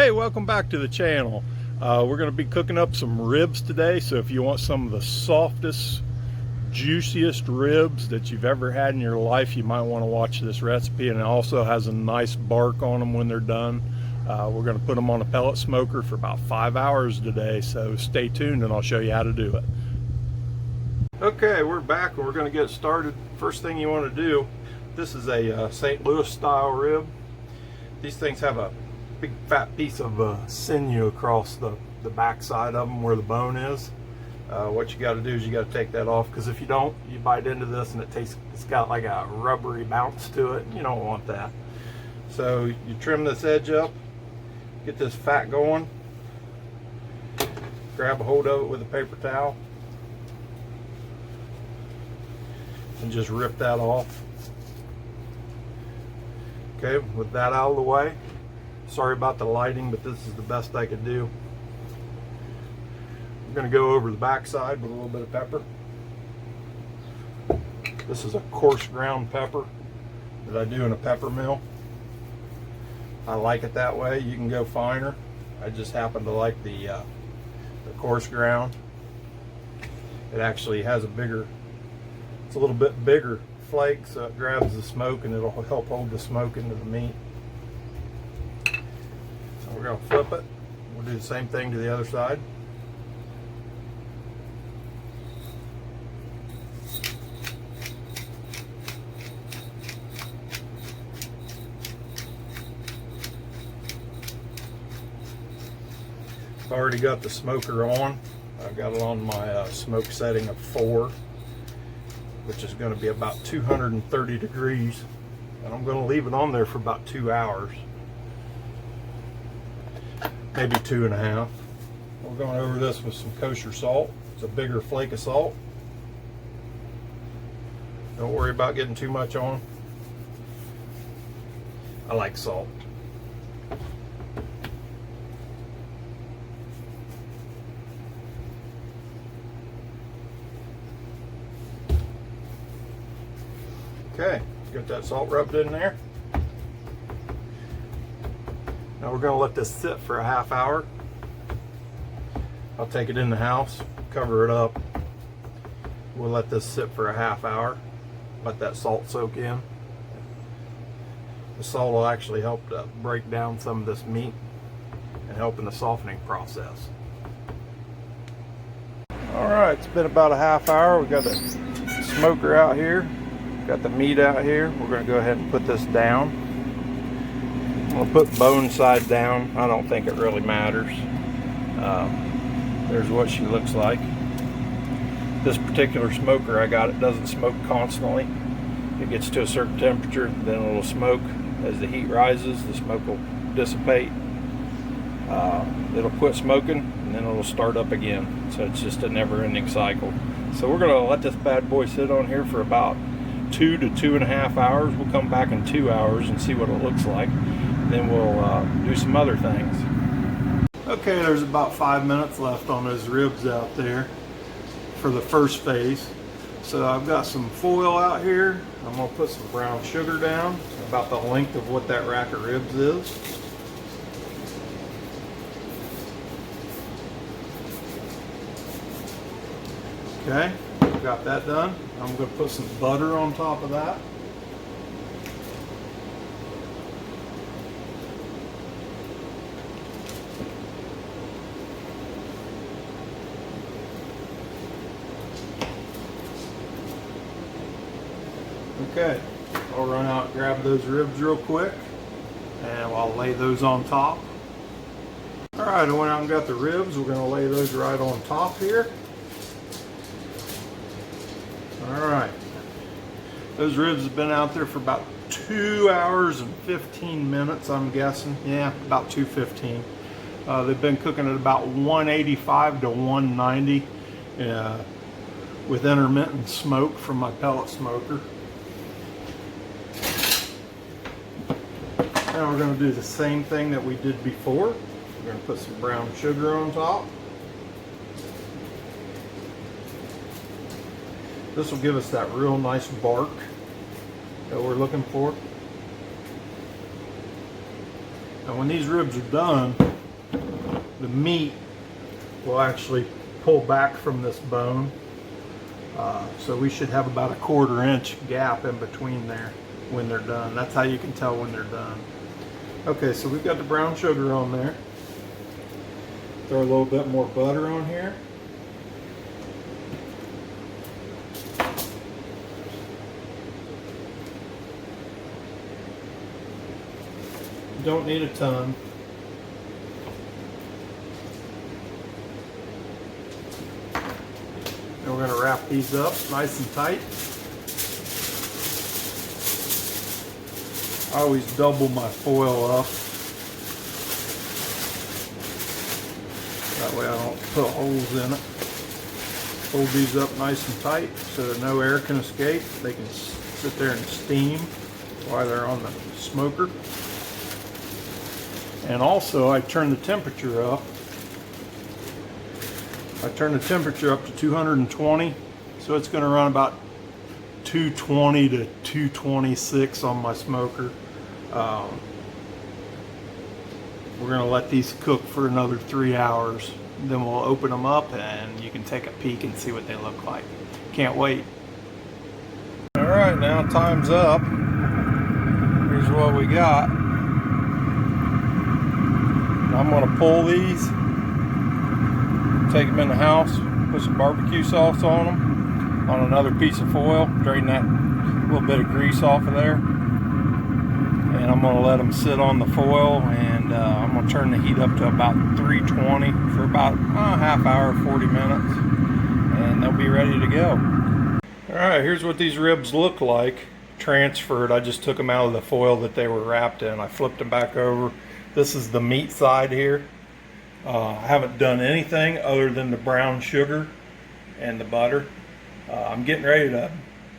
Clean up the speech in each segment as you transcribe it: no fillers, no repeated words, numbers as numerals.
Hey, welcome back to the channel. We're going to be cooking up some ribs today, so if you want some of the softest, juiciest ribs that you've ever had in your life, you might want to watch this recipe. And it also has a nice bark on them when they're done. We're going to put them on a pellet smoker for about 5 hours today, so stay tuned and I'll show you how to do it. Okay, we're back and we're going to get started. First thing you want to do, this is a St. Louis style rib. These things have a big fat piece of sinew across the back side of them where the bone is. What you got to do is you got to take that off, because if you don't, you bite into this and it's got like a rubbery bounce to it. You don't want that. So you trim this edge up, get this fat going, grab a hold of it with a paper towel and just rip that off. Okay, with that out of the way, sorry about the lighting, but this is the best I could do. I'm going to go over the back side with a little bit of pepper. This is a coarse ground pepper that I do in a pepper mill. I like it that way. You can go finer. I just happen to like the coarse ground. It actually has it's a little bit bigger flake, so it grabs the smoke and it'll help hold the smoke into the meat. So we're going to flip it. We'll do the same thing to the other side. I've already got the smoker on. I've got it on my smoke setting of 4, which is going to be about 230 degrees, and I'm going to leave it on there for about 2 hours, maybe 2.5. We're going over this with some kosher salt. It's a bigger flake of salt. Don't worry about getting too much on. I like salt. Okay, get that salt rubbed in there. Now we're going to let this sit for a half hour. I'll take it in the house, cover it up. We'll let this sit for a half hour, let that salt soak in. The salt will actually help to break down some of this meat and help in the softening process. Alright, it's been about a half hour. We've got the smoker out here. Got the meat out here. We're going to go ahead and put this down. I'm going to put bone side down. I don't think it really matters. There's what she looks like. This particular smoker I got, it doesn't smoke constantly. It gets to a certain temperature, then it'll smoke. As the heat rises, the smoke will dissipate. It'll quit smoking and then it'll start up again. So it's just a never-ending cycle. So we're going to let this bad boy sit on here for about 2 to 2.5 hours. We'll come back in 2 hours and see what it looks like. Then we'll do some other things. Okay, there's about 5 minutes left on those ribs out there for the first phase. So I've got some foil out here. I'm going to put some brown sugar down, about the length of what that rack of ribs is. Okay, got that done. I'm going to put some butter on top of that. Okay, I'll run out and grab those ribs real quick and I'll lay those on top. Alright, I went out and got the ribs. We're going to lay those right on top here. Alright, those ribs have been out there for about 2 hours and 15 minutes, I'm guessing. Yeah, about 2:15. They've been cooking at about 185 to 190 with intermittent smoke from my pellet smoker. Now we're going to do the same thing that we did before. We're going to put some brown sugar on top. This will give us that real nice bark that we're looking for. And when these ribs are done, the meat will actually pull back from this bone. So we should have about a 1/4 inch gap in between there when they're done. That's how you can tell when they're done. Okay, so we've got the brown sugar on there. Throw a little bit more butter on here. Don't need a ton. And we're going to wrap these up nice and tight. I always double my foil up. That way I don't put holes in it. Hold these up nice and tight so that no air can escape. They can sit there and steam while they're on the smoker. And also I turn the temperature up. I turn the temperature up to 220, so it's going to run about 220 to 226 on my smoker. We're going to let these cook for another 3 hours. Then we'll open them up and you can take a peek and see what they look like. Can't wait. Alright, now time's up. Here's what we got. I'm going to pull these, take them in the house, put some barbecue sauce on them, on another piece of foil, drain that little bit of grease off of there, and I'm going to let them sit on the foil, and I'm going to turn the heat up to about 320 for about a half hour, 40 minutes, and they'll be ready to go. Alright, here's what these ribs look like transferred. I just took them out of the foil that they were wrapped in. I flipped them back over. This is the meat side here. I haven't done anything other than the brown sugar and the butter. I'm getting ready to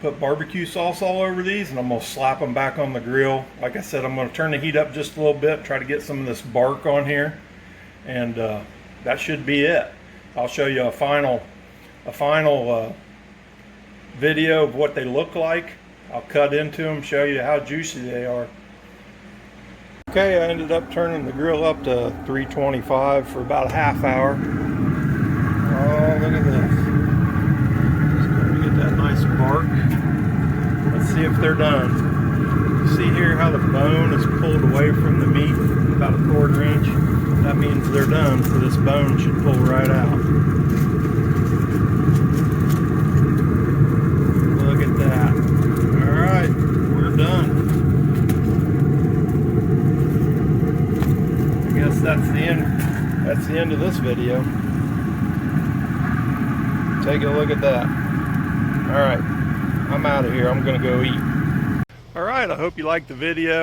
put barbecue sauce all over these, and I'm going to slap them back on the grill. Like I said, I'm going to turn the heat up just a little bit, try to get some of this bark on here, and that should be it. I'll show you a final video of what they look like. I'll cut into them, show you how juicy they are. Okay, I ended up turning the grill up to 325 for about a half hour. Oh, look at this. Just going to get that nice bark. Let's see if they're done. You see here how the bone is pulled away from the meat, about a 1/4 inch. That means they're done, so this bone should pull right out. Look at that. Alright, we're done. That's the end of this video. Take a look at that. Alright, I'm out of here. I'm gonna go eat. Alright, I hope you liked the video.